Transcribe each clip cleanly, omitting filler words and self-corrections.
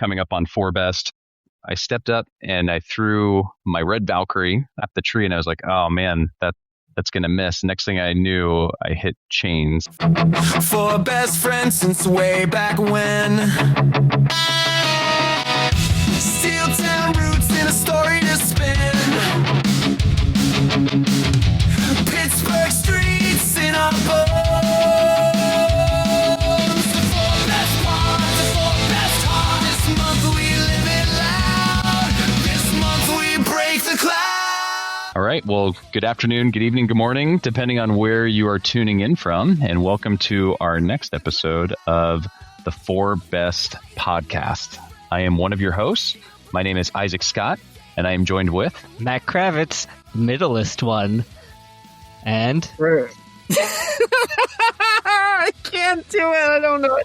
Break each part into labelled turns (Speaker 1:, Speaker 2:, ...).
Speaker 1: coming up on 4 Best. I stepped up and I threw my red Valkyrie at the tree, and I was like, oh man, that's going to miss. Next thing I knew, I hit chains.
Speaker 2: 4 best friends since way back when. Steel town roots in a story to spin. Pittsburgh streets in our bones. The 4 best pods, the 4 best heart. This month we live it loud. This month we break the cloud.
Speaker 1: All right. Well, good afternoon, good evening, good morning, depending on where you are tuning in from. And welcome to our next episode of the 4 Best Podcast. I am one of your hosts. My name is Isaac Scott, and I am joined with
Speaker 3: Matt Kravitz, middleist one. And
Speaker 4: I can't do it. I don't know.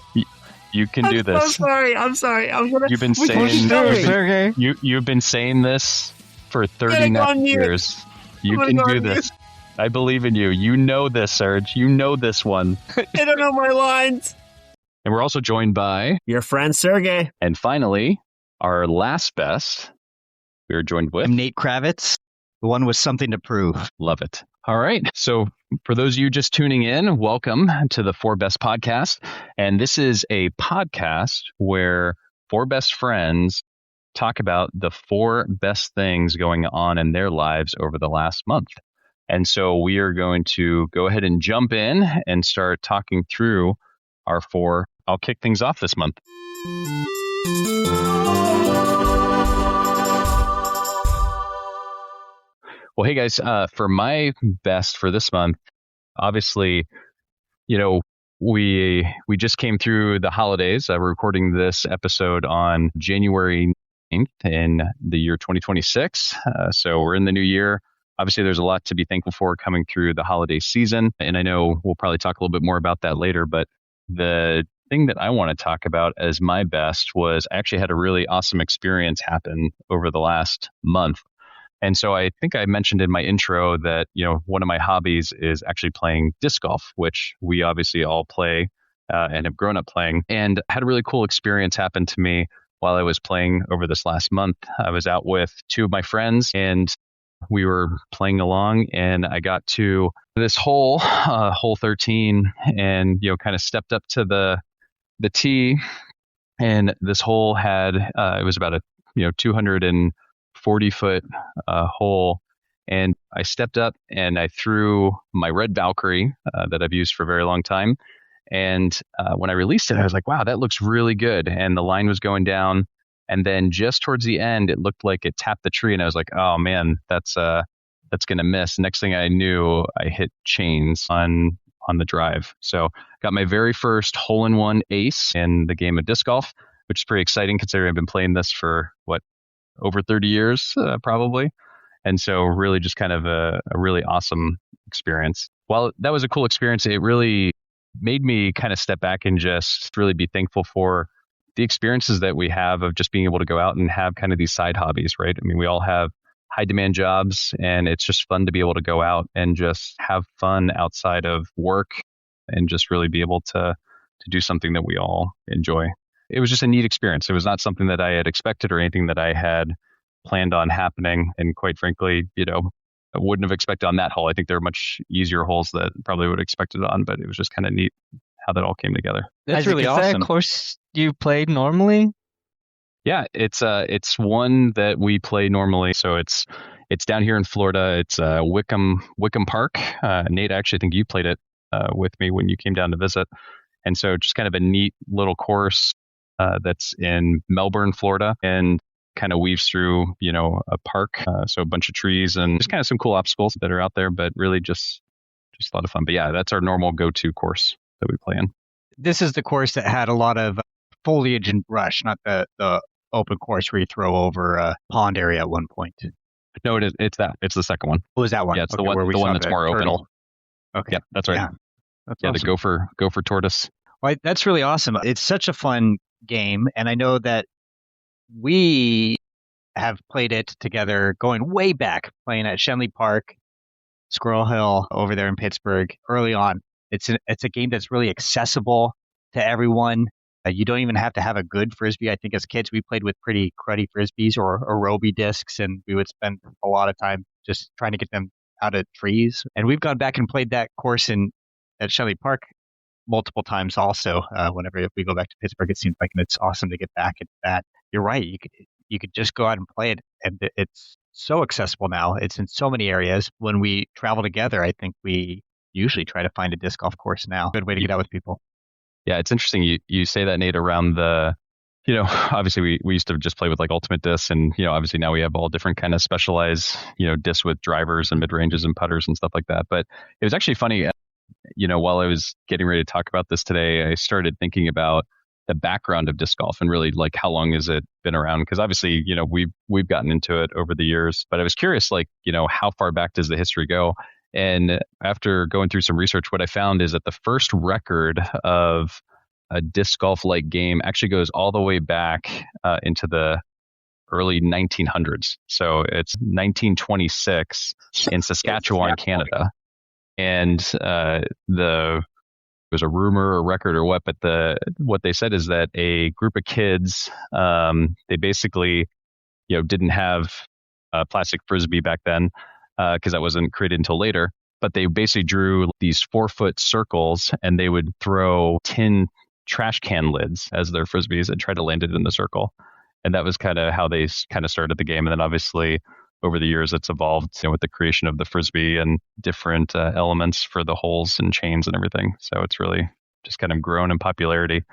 Speaker 1: You can do this.
Speaker 4: I'm so sorry. I'm sorry.
Speaker 1: You've been saying
Speaker 3: Sergey.
Speaker 1: You've been saying this for 39 years. You can do this. I believe in you. You know this, Serge. You know this one.
Speaker 4: I don't know my lines.
Speaker 1: And we're also joined by
Speaker 4: Your friend Sergey.
Speaker 1: And finally, our last best, we are joined with
Speaker 3: I'm Nate Kravitz, the one with something to prove.
Speaker 1: Love it. All right. So for those of you just tuning in, welcome to the 4 Best Podcast. And this is a podcast where 4 best friends talk about the 4 best things going on in their lives over the last month. And so we are going to go ahead and jump in and start talking through our 4. I'll kick things off this month. Well, hey guys, for my best for this month, obviously, we just came through the holidays. We're recording this episode on January 9th in the year 2026. So we're in the new year. Obviously, there's a lot to be thankful for coming through the holiday season. And I know we'll probably talk a little bit more about that later, but the thing that I want to talk about as my best was I actually had a really awesome experience happen over the last month. And so I think I mentioned in my intro that, one of my hobbies is actually playing disc golf, which we obviously all play and have grown up playing. And I had a really cool experience happen to me while I was playing over this last month. I was out with 2 of my friends and we were playing along, and I got to this hole, hole 13, and, kind of stepped up to the tee, and this hole had, it was about a, 240-foot hole. And I stepped up and I threw my red Valkyrie that I've used for a very long time. And when I released it, I was like, wow, that looks really good. And the line was going down. And then just towards the end, it looked like it tapped the tree. And I was like, oh man, that's going to miss. Next thing I knew, I hit chains on the drive. So got my very first hole-in-one ace in the game of disc golf, which is pretty exciting considering I've been playing this for over 30 years, probably. And so really just kind of a really awesome experience. While that was a cool experience, it really made me kind of step back and just really be thankful for the experiences that we have of just being able to go out and have kind of these side hobbies, right? I mean, we all have high demand jobs, and it's just fun to be able to go out and just have fun outside of work and just really be able to do something that we all enjoy. It was just a neat experience. It was not something that I had expected or anything that I had planned on happening. And quite frankly, I wouldn't have expected on that hole. I think there are much easier holes that probably would have expected on, but it was just kind of neat how that all came together.
Speaker 3: That's really awesome. Is that a course you play normally?
Speaker 1: Yeah, it's one that we play normally. So it's down here in Florida. It's Wickham Park. Nate, actually, I think you played it with me when you came down to visit. And so just kind of a neat little course that's in Melbourne, Florida, and kind of weaves through, a park. So a bunch of trees and just kind of some cool obstacles that are out there, but really just a lot of fun. But yeah, that's our normal go-to course that we play in.
Speaker 3: This is the course that had a lot of foliage and brush, not the open course where you throw over a pond area at one point.
Speaker 1: No, it's that. It's the second one.
Speaker 3: Oh, is that one?
Speaker 1: Yeah, it's the one that's more
Speaker 3: Paternal.
Speaker 1: open. Okay. Yeah, that's right.
Speaker 3: Yeah, that's awesome.
Speaker 1: The gopher tortoise.
Speaker 3: Well, that's really awesome. It's such a fun game, and I know that we have played it together going way back, playing at Shenley Park, Squirrel Hill over there in Pittsburgh early on. It's a game that's really accessible to everyone. You don't even have to have a good frisbee. I think as kids, we played with pretty cruddy frisbees or aerobie discs, and we would spend a lot of time just trying to get them out of trees. And we've gone back and played that course at Shelly Park multiple times also. Whenever we go back to Pittsburgh, it seems like, and it's awesome to get back at that. You're right. You could just go out and play it, and it's so accessible now. It's in so many areas. When we travel together, I think we usually try to find a disc golf course now. Good way to get out with people.
Speaker 1: Yeah, it's interesting you say that, Nate, around obviously we used to just play with like ultimate discs, and obviously now we have all different kind of specialized discs with drivers and mid ranges and putters and stuff like that. But it was actually funny, while I was getting ready to talk about this today, I started thinking about the background of disc golf and really like how long has it been around? Because obviously we've gotten into it over the years, but I was curious how far back does the history go? And after going through some research, what I found is that the first record of a disc golf like game actually goes all the way back into the early 1900s. So it's 1926 in Saskatchewan, Canada. And there was a rumor or record or what, but what they said is that a group of kids, they basically, didn't have a plastic frisbee back then, because that wasn't created until later. But they basically drew these 4-foot circles, and they would throw tin trash can lids as their frisbees and try to land it in the circle. And that was kind of how they kind of started the game. And then obviously over the years, it's evolved with the creation of the frisbee and different elements for the holes and chains and everything. So it's really just kind of grown in popularity.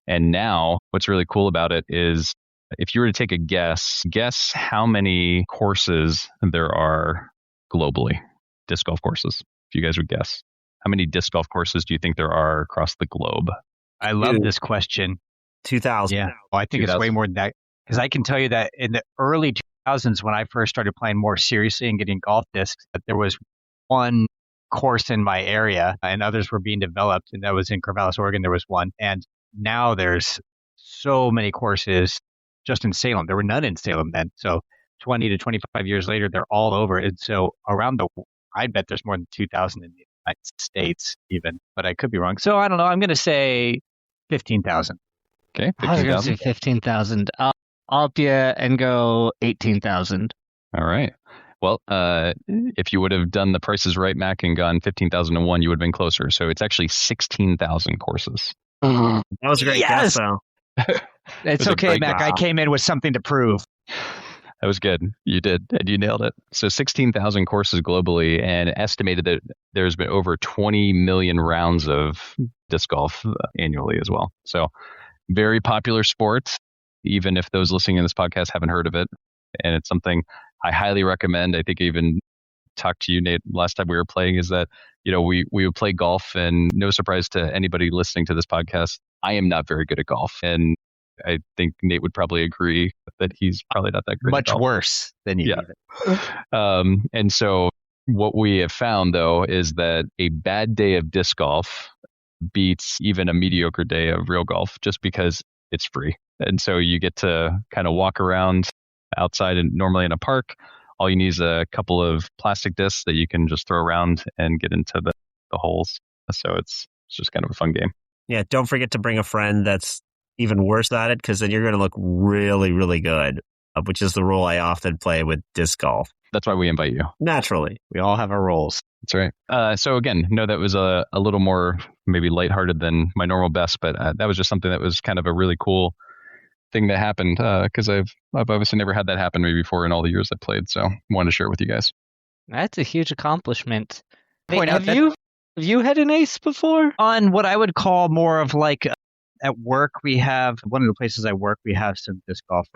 Speaker 1: And now what's really cool about it is, if you were to take a guess how many courses there are globally, disc golf courses, if you guys would guess. How many disc golf courses do you think there are across the globe?
Speaker 3: I love this question.
Speaker 4: 2000.
Speaker 3: Yeah. Well, I think
Speaker 1: 2000.
Speaker 3: it's way more than that, because I can tell you that in the early 2000s, when I first started playing more seriously and getting golf discs, that there was one course in my area and others were being developed. And that was in Corvallis, Oregon. There was one. And now there's so many courses just in Salem. There were none in Salem then. So 20 to 25 years later, they're all over. And so I bet there's more than 2,000 in the United States even, but I could be wrong. So I don't know. I'm going to say 15,000.
Speaker 1: Okay,
Speaker 5: I was going to
Speaker 1: 15,000.
Speaker 5: say 15,000. I'll up you and go 18,000.
Speaker 1: All right. Well, if you would have done the prices right, Mac, and gone 15,001, you would have been closer. So it's actually 16,000 courses.
Speaker 4: That was a great guess, though.
Speaker 3: It's
Speaker 1: was a
Speaker 3: okay,
Speaker 1: great
Speaker 3: Mac.
Speaker 4: guess.
Speaker 3: I came in with something to prove.
Speaker 1: That was good. You did, and you nailed it. So 16,000 courses globally, and estimated that there's been over 20 million rounds of disc golf annually as well. So very popular sport, even if those listening in this podcast haven't heard of it. And it's something I highly recommend. I think I even talked to you, Nate, last time we were playing, is that, we would play golf, and no surprise to anybody listening to this podcast, I am not very good at golf. And I think Nate would probably agree that he's probably not that great.
Speaker 3: Much worse than you.
Speaker 1: Yeah. And so what we have found, though, is that a bad day of disc golf beats even a mediocre day of real golf, just because it's free. And so you get to kind of walk around outside, and normally in a park, all you need is a couple of plastic discs that you can just throw around and get into the holes. So it's just kind of a fun game.
Speaker 4: Yeah, don't forget to bring a friend that's even worse at it, because then you're going to look really, really good, which is the role I often play with disc golf.
Speaker 1: That's why we invite you.
Speaker 4: Naturally.
Speaker 3: We all have our roles.
Speaker 1: That's right. So again, no, that was a little more maybe lighthearted than my normal best, but that was just something that was kind of a really cool thing that happened, because I've obviously never had that happen maybe before in all the years I played. So I wanted to share it with you guys.
Speaker 5: That's a huge accomplishment.
Speaker 3: Point out
Speaker 5: Have you had an ace before?
Speaker 3: On what I would call more of like at work, we have one of the places I work, we have some disc golf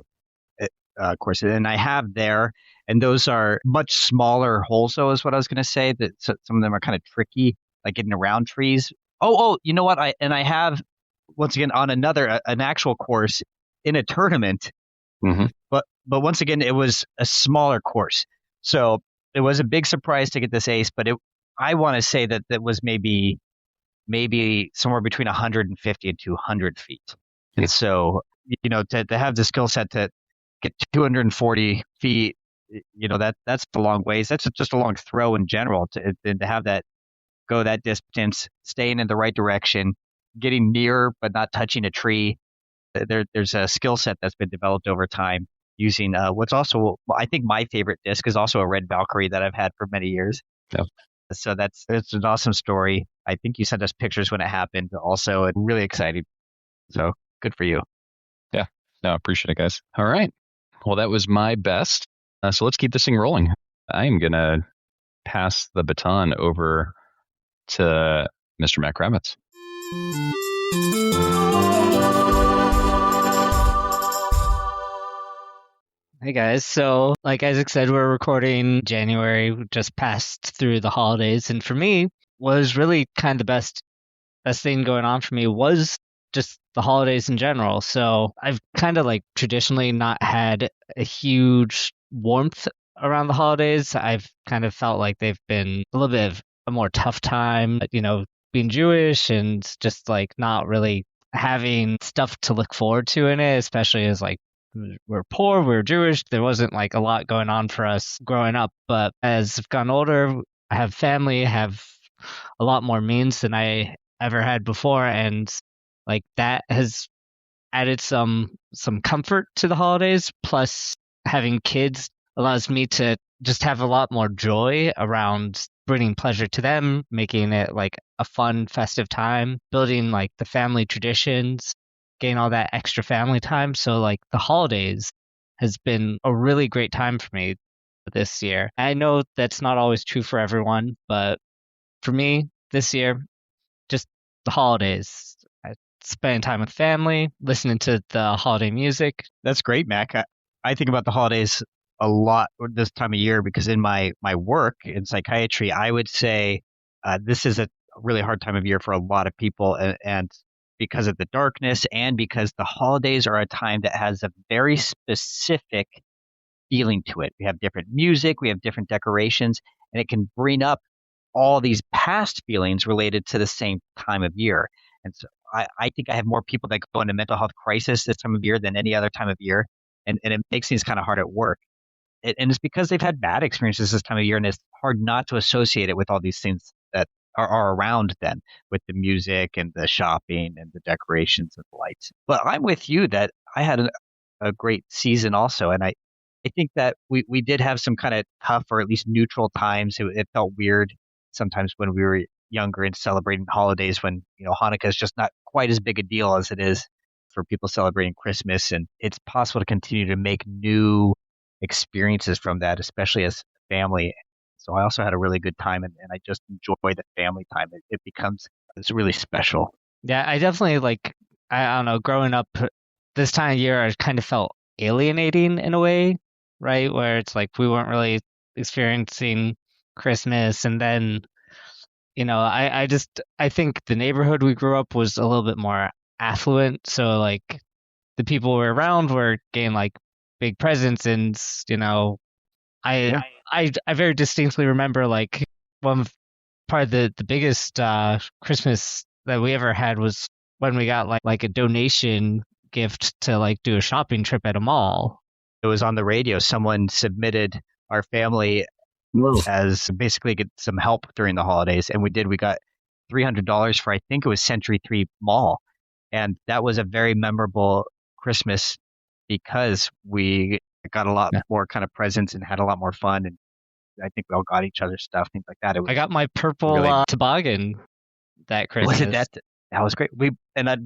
Speaker 3: courses, and I have there, and those are much smaller holes, though, is what I was going to say, that some of them are kind of tricky, like getting around trees. Oh, you know what? I have, once again, on an actual course in a tournament,
Speaker 1: Mm-hmm.
Speaker 3: but once again, it was a smaller course. So it was a big surprise to get this ace, but I want to say that was maybe somewhere between 150 and 200 feet. And so, to have the skill set to get 240 feet, that's a long ways. That's just a long throw in general, to have that go that distance, staying in the right direction, getting near but not touching a tree. There's a skill set that's been developed over time using what's also, I think my favorite disc is also a red Valkyrie that I've had for many years.
Speaker 1: Yep.
Speaker 3: So it's an awesome story. I think you sent us pictures when it happened also, and really exciting. So good for you.
Speaker 1: Yeah. No, appreciate it, guys. All right. Well, that was my best. So let's keep this thing rolling. I am going to pass the baton over to Mr. Matt Kravitz.
Speaker 5: Hey guys, so like Isaac said, we're recording January, we just passed through the holidays, and for me, was really kind of the best thing going on for me was just the holidays in general. So I've kind of like traditionally not had a huge warmth around the holidays. I've kind of felt like they've been a little bit of a more tough time, being Jewish and just like not really having stuff to look forward to in it, especially as like we're poor, we're Jewish. There wasn't like a lot going on for us growing up. But as I've gotten older, I have family, have a lot more means than I ever had before. And like that has added some comfort to the holidays. Plus having kids allows me to just have a lot more joy around bringing pleasure to them, making it like a fun, festive time, building like the family traditions, gain all that extra family time. So like the holidays has been a really great time for me this year. I know that's not always true for everyone, but for me this year, just the holidays. I spend time with family, listening to the holiday music.
Speaker 3: That's great, Mac. I think about the holidays a lot this time of year because in my work in psychiatry, I would say this is a really hard time of year for a lot of people, and because of the darkness and because the holidays are a time that has a very specific feeling to it. We have different music, we have different decorations, and it can bring up all these past feelings related to the same time of year. And so I think I have more people that go into mental health crisis this time of year than any other time of year. And it makes things kind of hard at work. And it's because they've had bad experiences this time of year, and it's hard not to associate it with all these things that are around then, with the music and the shopping and the decorations and the lights. But I'm with you that I had a great season also, and I think that we did have some kind of tough or at least neutral times. It felt weird sometimes when we were younger and celebrating holidays when Hanukkah is just not quite as big a deal as it is for people celebrating Christmas, and it's possible to continue to make new experiences from that, especially as family. So I also had a really good time, and I just enjoy the family time. It's really special.
Speaker 5: Yeah, I definitely like, I don't know, growing up this time of year, I kind of felt alienating in a way, right? Where it's like we weren't really experiencing Christmas. And then, I think the neighborhood we grew up was a little bit more affluent. So like the people we were around were getting like big presents, and I very distinctly remember like probably the biggest Christmas that we ever had was when we got like a donation gift to like do a shopping trip at a mall.
Speaker 3: It was on the radio. Someone submitted our family as basically get some help during the holidays, and we did. We got $300 for, I think it was Century 3 Mall, and that was a very memorable Christmas because we got a lot more kind of presents and had a lot more fun, and I think we all got each other stuff, things like that.
Speaker 5: I got my purple really toboggan that Christmas.
Speaker 3: That was great. Do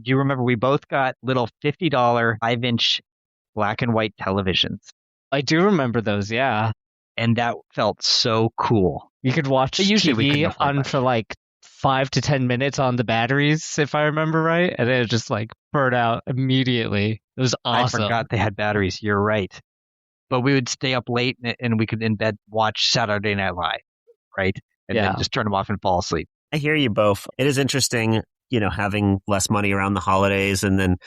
Speaker 3: you remember we both got little $50 5-inch black and white televisions?
Speaker 5: I do remember those, yeah.
Speaker 3: And that felt so cool.
Speaker 5: You could watch TV on for like 5 to 10 minutes on the batteries, if I remember right, and it would just like burn out immediately. It was awesome.
Speaker 3: I forgot they had batteries. You're right. But we would stay up late and we could in bed watch Saturday Night Live, right? And then just turn them off and fall asleep.
Speaker 4: I hear you both. It is interesting, having less money around the holidays and then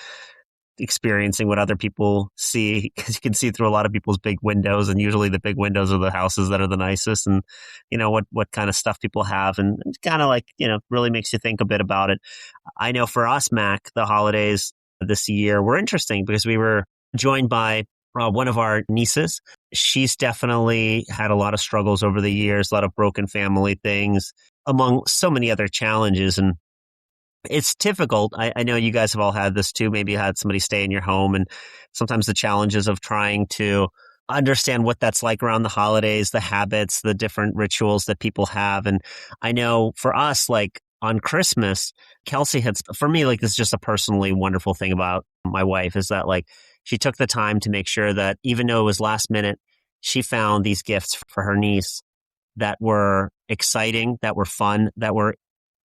Speaker 4: experiencing what other people see, because you can see through a lot of people's big windows, and usually the big windows are the houses that are the nicest, and what kind of stuff people have, and it's kind of like really makes you think a bit about it. I know for us, Mac, the holidays this year were interesting because we were joined by one of our nieces. She's definitely had a lot of struggles over the years, a lot of broken family things, among so many other challenges. And It's difficult. I know you guys have all had this too. Maybe you had somebody stay in your home, and sometimes the challenges of trying to understand what that's like around the holidays, the habits, the different rituals that people have. And I know for us, like on Christmas, Kelsey had, for me, like this is just a personally wonderful thing about my wife is that like she took the time to make sure that even though it was last minute, she found these gifts for her niece that were exciting, that were fun, that were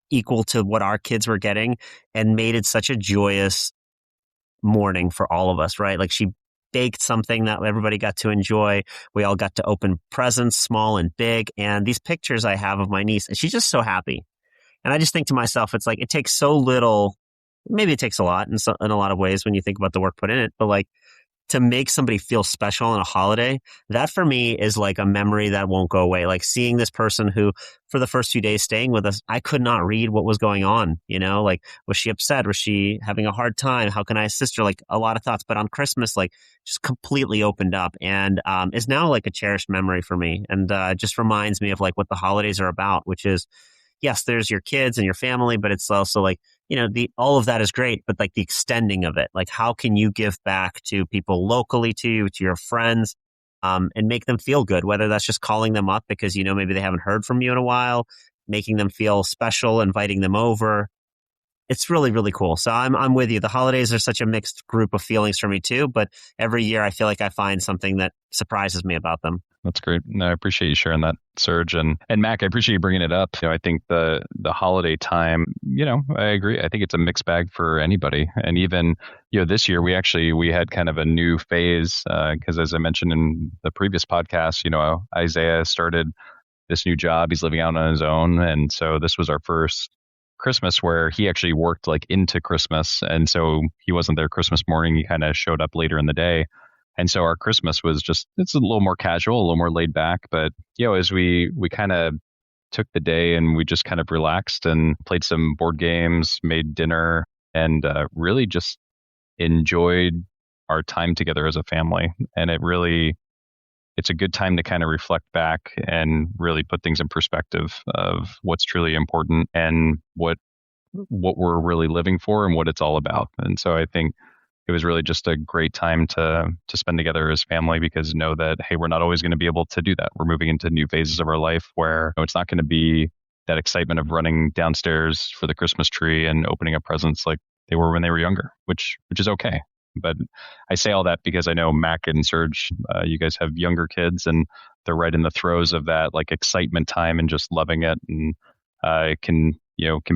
Speaker 4: equal to what our kids were getting, and made it such a joyous morning for all of us, right? Like she baked something that everybody got to enjoy. We all got to open presents, small and big. And these pictures I have of my niece, and she's just so happy. And I just think to myself, it's like, it takes so little, maybe it takes a lot in a lot of ways when you think about the work put in it, but like to make somebody feel special on a holiday, that for me is like a memory that won't go away. Like seeing this person who, for the first few days staying with us, I could not read what was going on. You know, like, was she upset? Was she having a hard time? How can I assist her? Like a lot of thoughts. But on Christmas, like just completely opened up and is now like a cherished memory for me. And just reminds me of like what the holidays are about, which is, yes, there's your kids and your family, but it's also like, you know, all of that is great, but like the extending of it, like how can you give back to people locally to you, to your friends, and make them feel good, whether that's just calling them up because, you know, maybe they haven't heard from you in a while, making them feel special, inviting them over. It's really, really cool. So I'm with you. The holidays are such a mixed group of feelings for me too, but every year I feel like I find something that surprises me about them.
Speaker 1: That's great. No, I appreciate you sharing that, Serge. And Mac, I appreciate you bringing it up. You know, I think the holiday time, you know, I agree. I think it's a mixed bag for anybody. And even, you know, this year we had kind of a new phase because as I mentioned in the previous podcast, you know, Isaiah started this new job. He's living out on his own. And so this was our first Christmas where he actually worked like into Christmas. And so he wasn't there Christmas morning. He kind of showed up later in the day. And so our Christmas was just, it's a little more casual, a little more laid back. But, you know, as we kind of took the day and we just kind of relaxed and played some board games, made dinner, and really just enjoyed our time together as a family. And it's a good time to kind of reflect back and really put things in perspective of what's truly important and what we're really living for and what it's all about. And so I think it was really just a great time to spend together as family because know that, hey, we're not always going to be able to do that. We're moving into new phases of our life where it's not going to be that excitement of running downstairs for the Christmas tree and opening up presents like they were when they were younger, which is okay. But I say all that because I know Mac and Serge, you guys have younger kids and they're right in the throes of that like excitement time and just loving it. And it can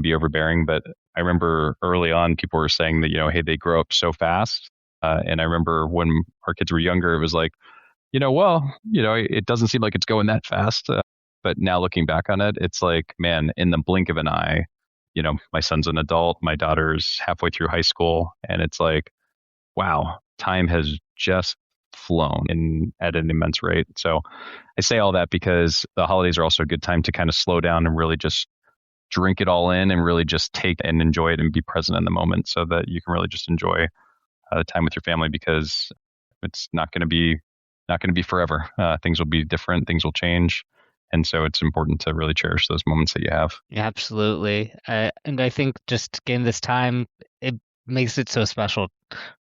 Speaker 1: be overbearing. But I remember early on, people were saying that, you know, hey, they grow up so fast. And I remember when our kids were younger, it was like, you know, well, you know, it doesn't seem like it's going that fast. But now looking back on it, it's like, man, in the blink of an eye, you know, my son's an adult, my daughter's halfway through high school. And it's like, wow, time has just flown at an immense rate. So I say all that because the holidays are also a good time to kind of slow down and really just drink it all in and really just take and enjoy it and be present in the moment so that you can really just enjoy time with your family because it's not going to be forever. Things will be different. Things will change. And so it's important to really cherish those moments that you have.
Speaker 5: Yeah, absolutely. And I think just getting this time, it makes it so special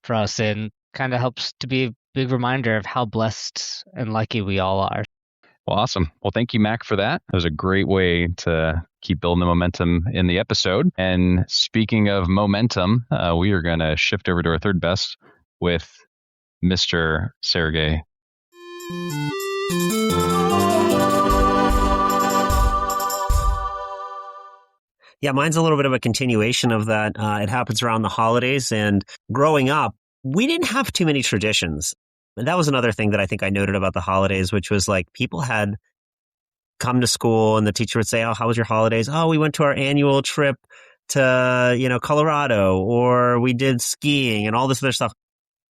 Speaker 5: for us and kind of helps to be a big reminder of how blessed and lucky we all are.
Speaker 1: Well, awesome. Well, thank you, Mac, for that. It was a great way to keep building the momentum in the episode. And speaking of momentum, we are going to shift over to our third best with Mr. Sergey.
Speaker 4: Yeah, mine's a little bit of a continuation of that. It happens around the holidays. And growing up, we didn't have too many traditions. And that was another thing that I think I noted about the holidays, which was like people had come to school and the teacher would say, oh, how was your holidays? Oh, we went to our annual trip to, you know, Colorado, or we did skiing and all this other stuff.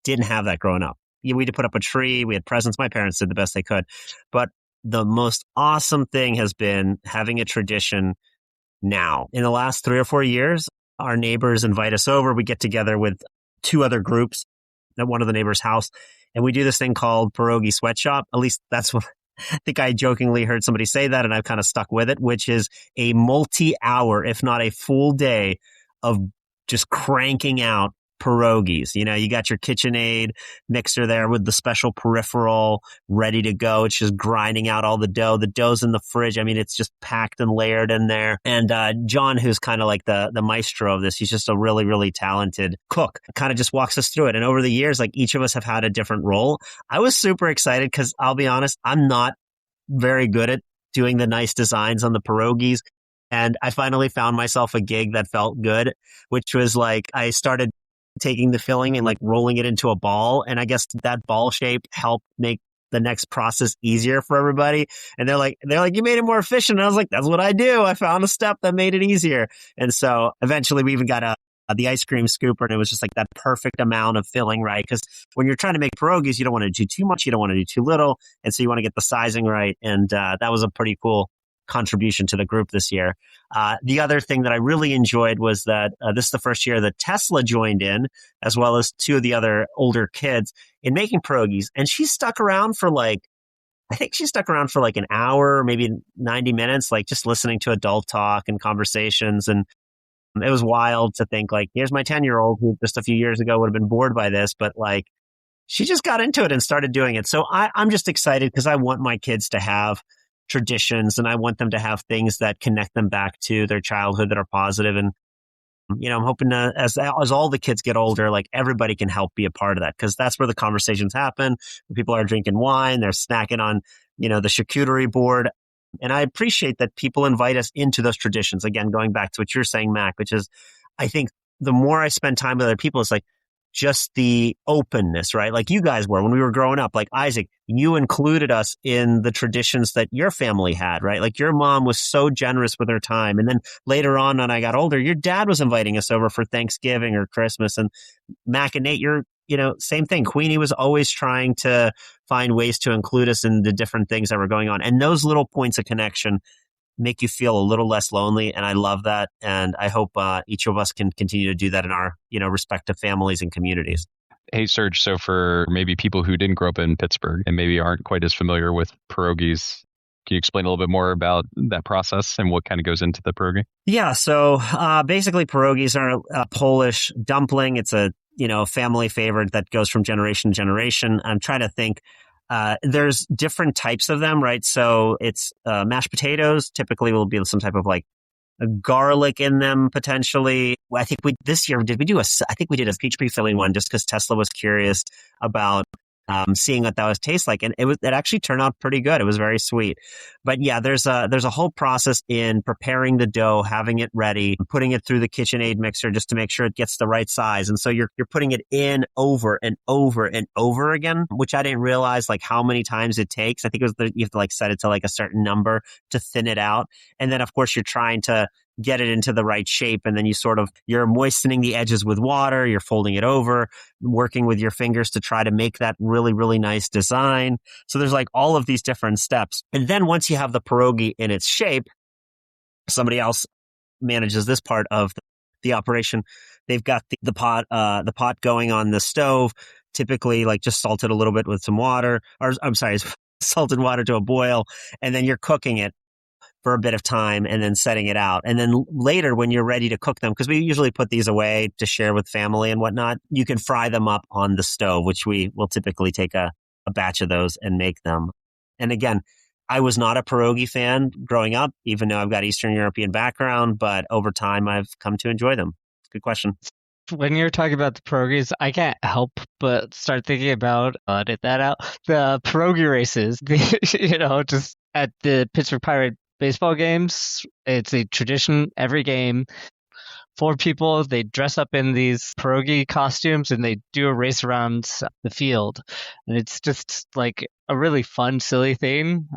Speaker 4: Didn't have that growing up. We had to put up a tree. We had presents. My parents did the best they could. But the most awesome thing has been having a tradition now. In the last 3 or 4 years, our neighbors invite us over. We get together with 2 other groups at one of the neighbors' house, and we do this thing called Pierogi Sweatshop. At least that's what I think I jokingly heard somebody say that, and I've kind of stuck with it, which is a multi-hour, if not a full day, of just cranking out pierogies. You know, you got your KitchenAid mixer there with the special peripheral ready to go. It's just grinding out all the dough. The dough's in the fridge. I mean, it's just packed and layered in there. And John, who's kind of like the maestro of this, he's just a really, really talented cook, kind of just walks us through it. And over the years, like each of us have had a different role. I was super excited because I'll be honest, I'm not very good at doing the nice designs on the pierogies. And I finally found myself a gig that felt good, which was like I started taking the filling and like rolling it into a ball. And I guess that ball shape helped make the next process easier for everybody. And they're like, you made it more efficient. And I was like, that's what I do. I found a step that made it easier. And so eventually we even got the ice cream scooper, and it was just like that perfect amount of filling, right? Because when you're trying to make pierogies, you don't want to do too much. You don't want to do too little. And so you want to get the sizing right. And that was a pretty cool contribution to the group this year. The other thing that I really enjoyed was that this is the first year that Tesla joined in, as well as two of the other older kids in making pierogies. And she stuck around for I think she stuck around for like an hour, maybe 90 minutes, like just listening to adult talk and conversations. And it was wild to think like, here's my 10-year-old who just a few years ago would have been bored by this, but like she just got into it and started doing it. So I'm just excited because I want my kids to have traditions, and I want them to have things that connect them back to their childhood that are positive. And, you know, I'm hoping to, as all the kids get older, like everybody can help be a part of that, because that's where the conversations happen. When people are drinking wine, they're snacking on, you know, the charcuterie board. And I appreciate that people invite us into those traditions. Again, going back to what you're saying, Mac, which is, I think the more I spend time with other people, it's like, just the openness, right? Like you guys were when we were growing up, like Isaac, you included us in the traditions that your family had, right? Like your mom was so generous with her time. And then later on, when I got older, your dad was inviting us over for Thanksgiving or Christmas. And Mac and Nate, same thing. Queenie was always trying to find ways to include us in the different things that were going on. And those little points of connection make you feel a little less lonely. And I love that. And I hope each of us can continue to do that in our, respective families and communities.
Speaker 1: Hey, Serge, so for maybe people who didn't grow up in Pittsburgh and maybe aren't quite as familiar with pierogies, can you explain a little bit more about that process and what kind of goes into the pierogi?
Speaker 4: Yeah. So basically pierogies are a Polish dumpling. It's a, family favorite that goes from generation to generation. I'm trying to think. There's different types of them, right? So it's mashed potatoes typically will be some type of like a garlic in them potentially. I think this year, I think we did a peach pre-filling one just because Tesla was curious about seeing what that would taste like. And it actually turned out pretty good. It was very sweet. But yeah, there's a whole process in preparing the dough, having it ready, putting it through the KitchenAid mixer just to make sure it gets the right size. And so you're putting it in over and over and over again, which I didn't realize like how many times it takes. I think it was you have to like set it to like a certain number to thin it out. And then of course you're trying to get it into the right shape. And then you're moistening the edges with water. You're folding it over, working with your fingers to try to make that really, really nice design. So there's like all of these different steps. And then once you have the pierogi in its shape, somebody else manages this part of the operation. They've got the pot going on the stove, typically like just salted a little bit with some water, or I'm sorry, salted water to a boil. And then you're cooking it for a bit of time and then setting it out. And then later when you're ready to cook them, because we usually put these away to share with family and whatnot, you can fry them up on the stove, which we will typically take a batch of those and make them. And again, I was not a pierogi fan growing up, even though I've got Eastern European background, but over time I've come to enjoy them. Good question.
Speaker 5: When you're talking about the pierogies, I can't help but start thinking about, edit that out, the pierogi races, just at the Pittsburgh Pirate baseball games. It's a tradition every game. 4 people, they dress up in these pierogi costumes and they do a race around the field. And it's just like a really fun, silly thing.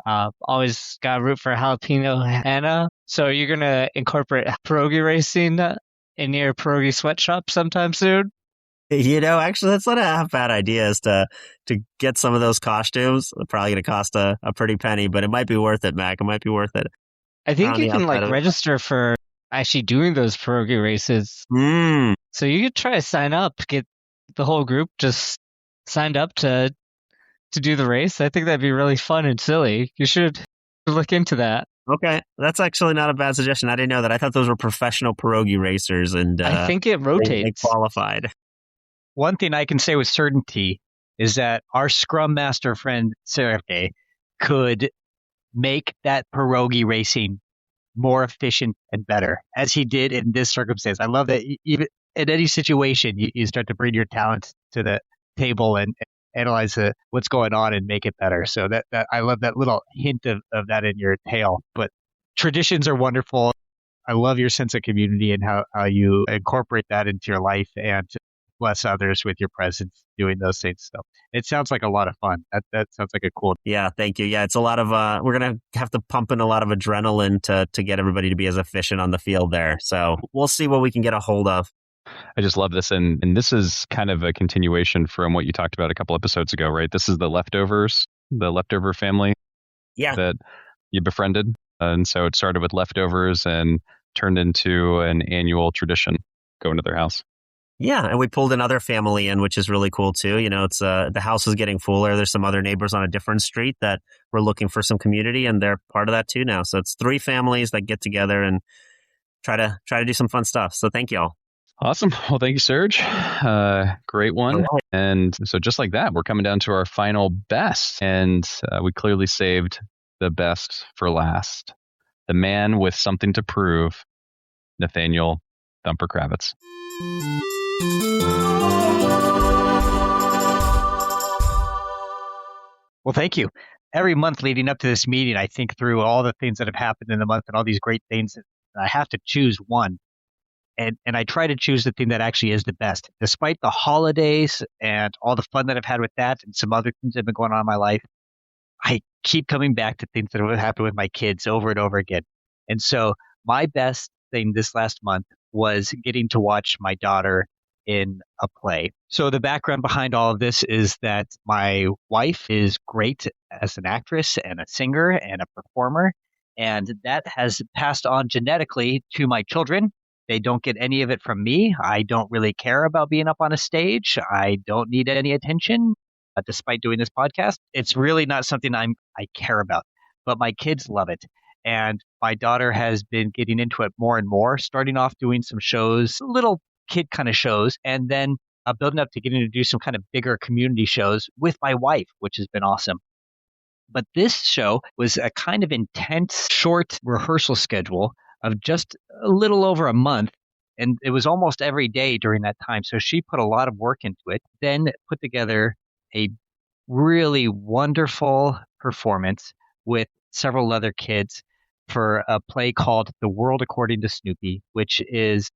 Speaker 5: Always got to root for Jalapeno Hannah. So are you going to incorporate pierogi racing in your pierogi sweatshop sometime soon?
Speaker 4: Actually, that's not a half bad idea is to get some of those costumes. It's probably going to cost a pretty penny, but it might be worth it, Mac. It might be worth it.
Speaker 5: I think you can register for actually doing those pierogi races. So you could try to sign up, get the whole group just signed up to do the race. I think that'd be really fun and silly. You should look into that.
Speaker 4: Okay, that's actually not a bad suggestion. I didn't know that. I thought those were professional pierogi racers, and
Speaker 5: I think it
Speaker 4: they
Speaker 5: rotates.
Speaker 4: qualified.
Speaker 3: One thing I can say with certainty is that our Scrum Master friend Sergey could make that pierogi racing more efficient and better, as he did in this circumstance. I love that even in any situation, you start to bring your talents to the table and analyze what's going on and make it better. So that I love that little hint of that in your tale. But traditions are wonderful. I love your sense of community and how you incorporate that into your life and bless others with your presence doing those things. So it sounds like a lot of fun. That sounds like a cool.
Speaker 4: Yeah, thank you. Yeah, it's a lot of we're gonna have to pump in a lot of adrenaline to get everybody to be as efficient on the field there. So we'll see what we can get a hold of.
Speaker 1: I just love this. And this is kind of a continuation from what you talked about a couple episodes ago, right? This is the leftovers, the leftover family
Speaker 4: Yeah.
Speaker 1: that you befriended. And so it started with leftovers and turned into an annual tradition, going to their house.
Speaker 4: Yeah, and we pulled another family in, which is really cool too. You know, it's the house is getting fuller. There's some other neighbors on a different street that were looking for some community, and they're part of that too now. So it's 3 families that get together and try to do some fun stuff. So thank you all.
Speaker 1: Awesome. Well, thank you, Serge. Great one.
Speaker 4: All right.
Speaker 1: And so just like that, we're coming down to our final best. And we clearly saved the best for last. The man with something to prove, Nathaniel Thumper Kravitz.
Speaker 3: Well, thank you. Every month leading up to this meeting, I think through all the things that have happened in the month and all these great things. I have to choose one. And I try to choose the thing that actually is the best. Despite the holidays and all the fun that I've had with that and some other things that have been going on in my life, I keep coming back to things that have happened with my kids over and over again. And so my best thing this last month was getting to watch my daughter in a play. So the background behind all of this is that my wife is great as an actress and a singer and a performer, and that has passed on genetically to my children. They don't get any of it from me. I don't really care about being up on a stage. I don't need any attention, despite doing this podcast. It's really not something I care about, but my kids love it. And my daughter has been getting into it more and more, starting off doing some shows, little kid kind of shows, and then building up to getting to do some kind of bigger community shows with my wife, which has been awesome. But this show was a kind of intense, short rehearsal schedule of just a little over a month. And it was almost every day during that time. So she put a lot of work into it, then put together a really wonderful performance with several other kids for a play called The World According to Snoopy, which is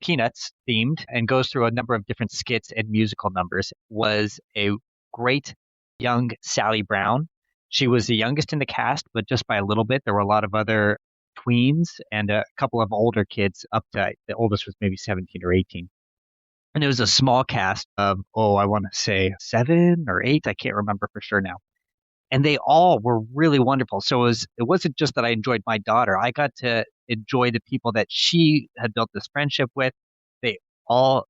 Speaker 3: Peanuts themed and goes through a number of different skits and musical numbers. Was a great young Sally Brown. She was the youngest in the cast, but just by a little bit. There were a lot of other tweens and a couple of older kids up to the oldest was maybe 17 or 18. And it was a small cast of, I want to say 7 or 8. I can't remember for sure now. And they all were really wonderful. So it wasn't just that I enjoyed my daughter. I got to enjoy the people that she had built this friendship with. They all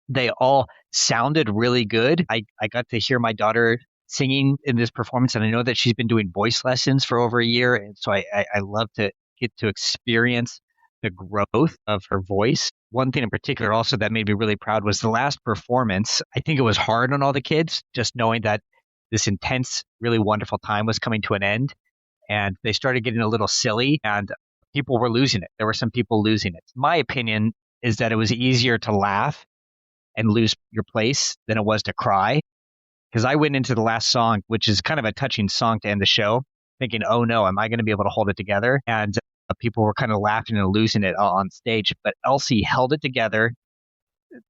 Speaker 3: they all sounded really good. I got to hear my daughter singing in this performance, and I know that she's been doing voice lessons for over a year. And so I love to get to experience the growth of her voice. One thing in particular also that made me really proud was the last performance. I think it was hard on all the kids, just knowing that this intense, really wonderful time was coming to an end. And they started getting a little silly and people were losing it. There were some people losing it. My opinion is that it was easier to laugh and lose your place than it was to cry. Because I went into the last song, which is kind of a touching song to end the show, thinking, oh no, am I going to be able to hold it together? And people were kind of laughing and losing it on stage. But Elsie held it together,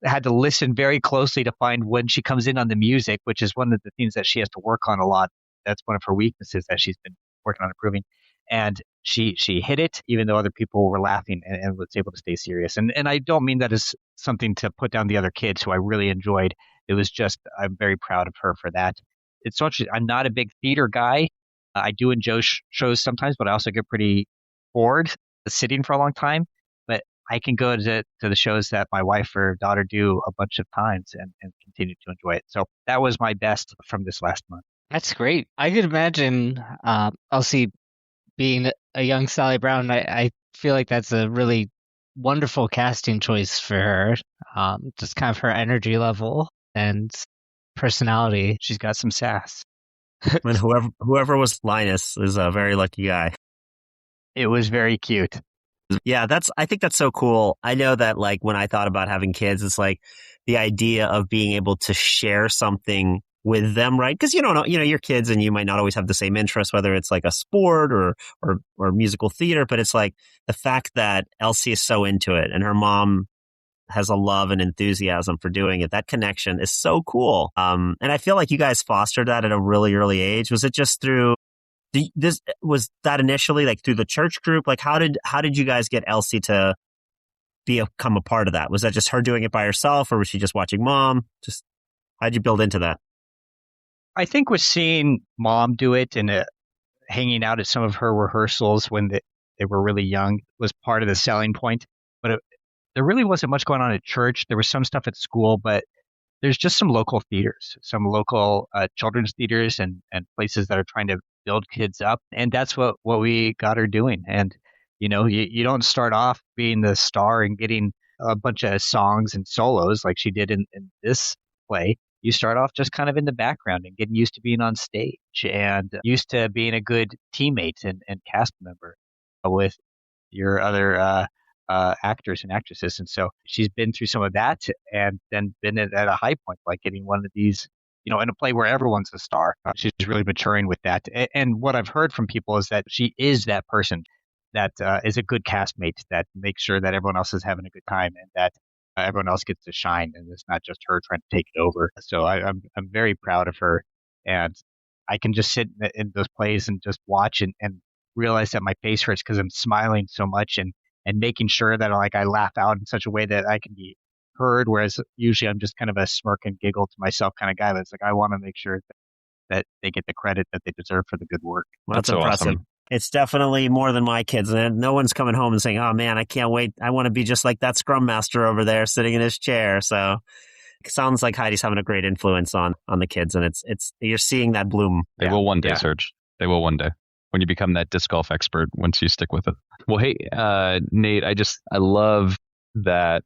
Speaker 3: had to listen very closely to find when she comes in on the music, which is one of the things that she has to work on a lot. That's one of her weaknesses that she's been working on improving. And she hit it, even though other people were laughing and was able to stay serious. And I don't mean that as something to put down the other kids who I really enjoyed. It was just, I'm very proud of her for that. It's so much, I'm not a big theater guy. I do enjoy shows sometimes, but I also get pretty bored sitting for a long time. But I can go to the shows that my wife or daughter do a bunch of times and continue to enjoy it. So that was my best from this last month.
Speaker 5: That's great. I could imagine Elsie being a young Sally Brown. I feel like that's a really wonderful casting choice for her. Just kind of her energy level and personality.
Speaker 3: She's got some sass.
Speaker 4: And whoever was Linus is a very lucky guy.
Speaker 3: It was very cute.
Speaker 4: Yeah, I think that's so cool. I know that like when I thought about having kids, it's like the idea of being able to share something with them, right? Because you don't know, your kids and you might not always have the same interests, whether it's like a sport or musical theater, but it's like the fact that Elsie is so into it and her mom has a love and enthusiasm for doing it. That connection is so cool. And I feel like you guys fostered that at a really early age. Was it just through this was that initially like through the church group? Like how did you guys get Elsie to become a part of that? Was that just her doing it by herself, or was she just watching mom? Just how'd you build into that?
Speaker 3: I think with seeing mom do it and hanging out at some of her rehearsals when they were really young was part of the selling point. But there really wasn't much going on at church. There was some stuff at school, but there's just some local theaters, some local children's theaters and places that are trying to build kids up. And that's what we got her doing. And, you don't start off being the star and getting a bunch of songs and solos like she did in this play. You start off just kind of in the background and getting used to being on stage and used to being a good teammate and cast member with your other actors and actresses. And so she's been through some of that and then been at a high point, like getting one of these, in a play where everyone's a star. She's really maturing with that. And what I've heard from people is that she is that person that is a good castmate that makes sure that everyone else is having a good time and that everyone else gets to shine and it's not just her trying to take it over. So I'm very proud of her, and I can just sit in those plays and just watch and realize that my face hurts because I'm smiling so much and making sure that like I laugh out in such a way that I can be heard. Whereas usually I'm just kind of a smirk and giggle to myself kind of guy. That's like I want to make sure that they get the credit that they deserve for the good work.
Speaker 4: Well,
Speaker 1: That's
Speaker 4: that's
Speaker 1: so
Speaker 4: impressive.
Speaker 1: awesome.
Speaker 4: It's definitely more than my kids. And no one's coming home and saying, "Oh man, I can't wait. I want to be just like that scrum master over there sitting in his chair." So it sounds like Heidi's having a great influence on the kids, and it's you're seeing that bloom.
Speaker 1: They will one day, Serge. They will one day when you become that disc golf expert once you stick with it. Well, hey, Nate, I love that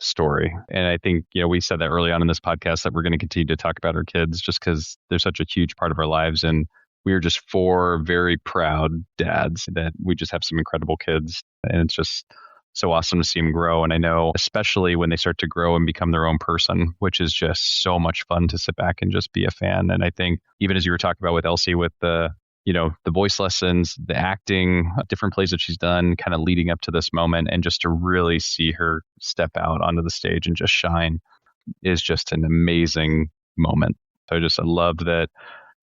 Speaker 1: story. And I think, we said that early on in this podcast that we're going to continue to talk about our kids just because they're such a huge part of our lives. And we are just four very proud dads that we just have some incredible kids. And it's just so awesome to see them grow. And I know, especially when they start to grow and become their own person, which is just so much fun to sit back and just be a fan. And I think even as you were talking about with Elsie, with the voice lessons, the acting, different plays that she's done kind of leading up to this moment, and just to really see her step out onto the stage and just shine is just an amazing moment. So I love that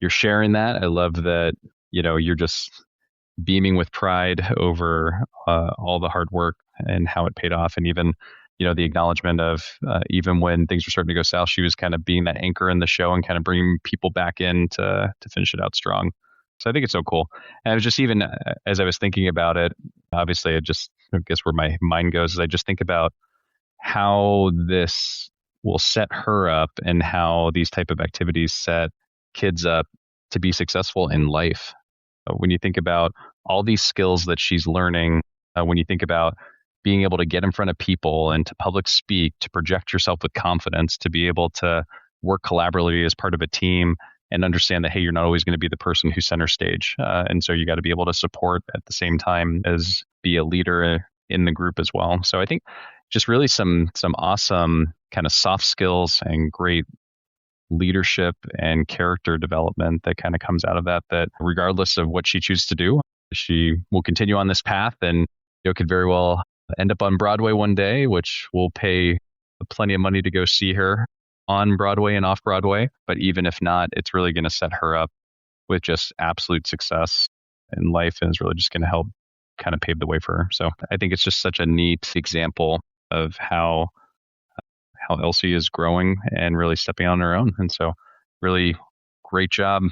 Speaker 1: you're sharing that. I love that, you're just beaming with pride over all the hard work and how it paid off. And even, the acknowledgement of even when things were starting to go south, she was kind of being that anchor in the show and kind of bringing people back in to finish it out strong. So I think it's so cool. And I was just even as I was thinking about it, obviously I guess where my mind goes is I just think about how this will set her up and how these type of activities set kids up to be successful in life. When you think about all these skills that she's learning, when you think about being able to get in front of people and to public speak, to project yourself with confidence, to be able to work collaboratively as part of a team and understand that, hey, you're not always going to be the person who's center stage. And so you got to be able to support at the same time as be a leader in the group as well. So I think just really some awesome kind of soft skills and great leadership and character development that kind of comes out of that regardless of what she chooses to do, she will continue on this path and could very well end up on Broadway one day, which will pay plenty of money to go see her on Broadway and off Broadway. But even if not, it's really going to set her up with just absolute success in life and is really just going to help kind of pave the way for her. So I think it's just such a neat example of how Elsie is growing and really stepping on her own. And so really great job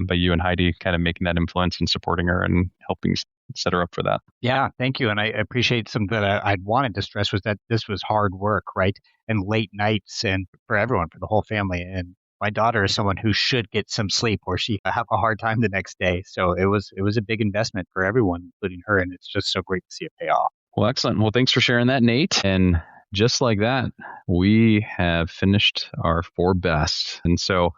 Speaker 1: by you and Heidi kind of making that influence and supporting her and helping set her up for that.
Speaker 3: Yeah, thank you. And I appreciate something that I'd wanted to stress was that this was hard work, right? And late nights and for everyone, for the whole family. And my daughter is someone who should get some sleep or she have a hard time the next day. So it was a big investment for everyone, including her. And it's just so great to see it pay off.
Speaker 1: Well, excellent. Well, thanks for sharing that, Nate. And just like that, we have finished our 4 best. And so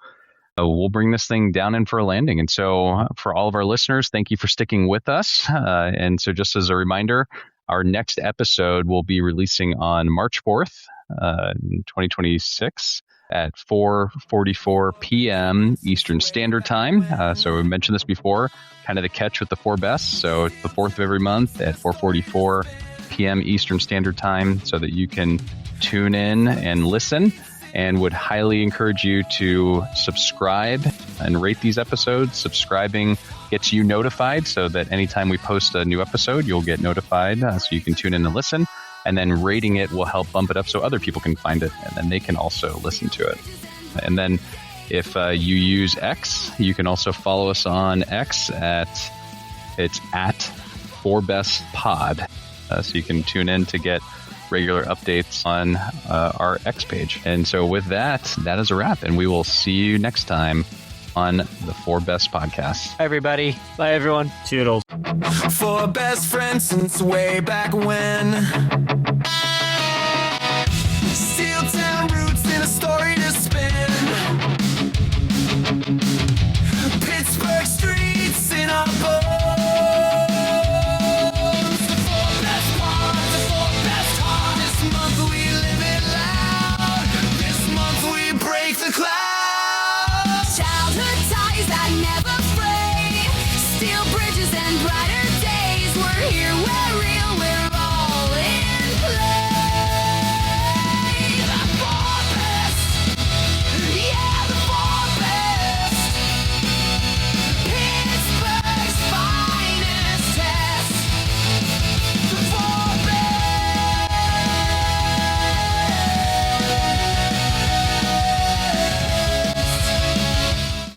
Speaker 1: we'll bring this thing down in for a landing. And so for all of our listeners, thank you for sticking with us. And so just as a reminder, our next episode will be releasing on March 4th, 2026 at 4:44 p.m. Eastern Standard Time. So we mentioned this before, kind of the catch with the 4 best. So it's the 4th of every month at 4:44 p.m. Eastern Standard Time so that you can tune in and listen, and would highly encourage you to subscribe and rate these episodes. Subscribing gets you notified so that anytime we post a new episode, you'll get notified so you can tune in and listen. And then rating it will help bump it up so other people can find it, and then they can also listen to it. And then if you use X, you can also follow us on X it's at 4bestpod. So you can tune in to get regular updates on our X page. And so with that is a wrap, and we will see you next time on the 4 Best Podcast.
Speaker 5: Hi, everybody. Bye, everyone.
Speaker 4: Toodles.
Speaker 2: 4 best friends since way back when.